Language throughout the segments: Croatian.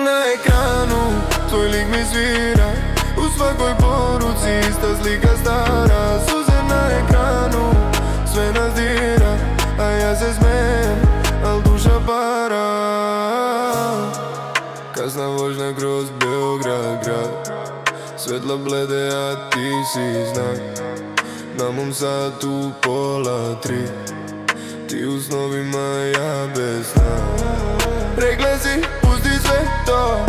na ekranu, tvoj lik mi svira. U svakoj poruci ista slika stara. Suze na ekranu, sve nas dira. A ja se smijem, al duša para. Kasna vožnja kroz Beograd grad, svetla blede, a ti si znak. Na mom satu 2:30, ti u snovima, ja bez sna. Rekla si, pusti sve to,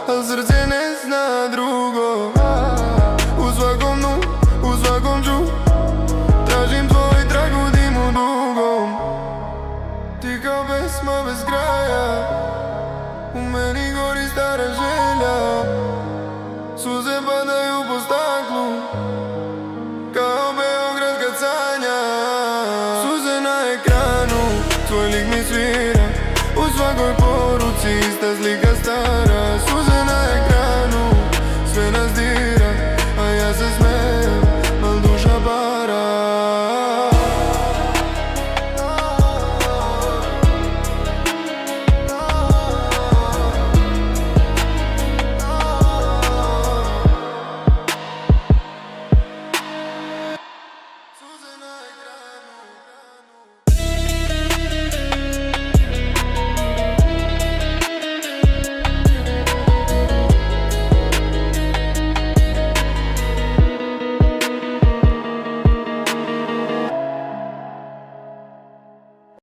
al srce ne zna drugo. U svakom dnu, u svakom ču, tražim tvoj trag u dimu dugom. Ti kao pesma bez kraja, u meni gori stara želja. Suze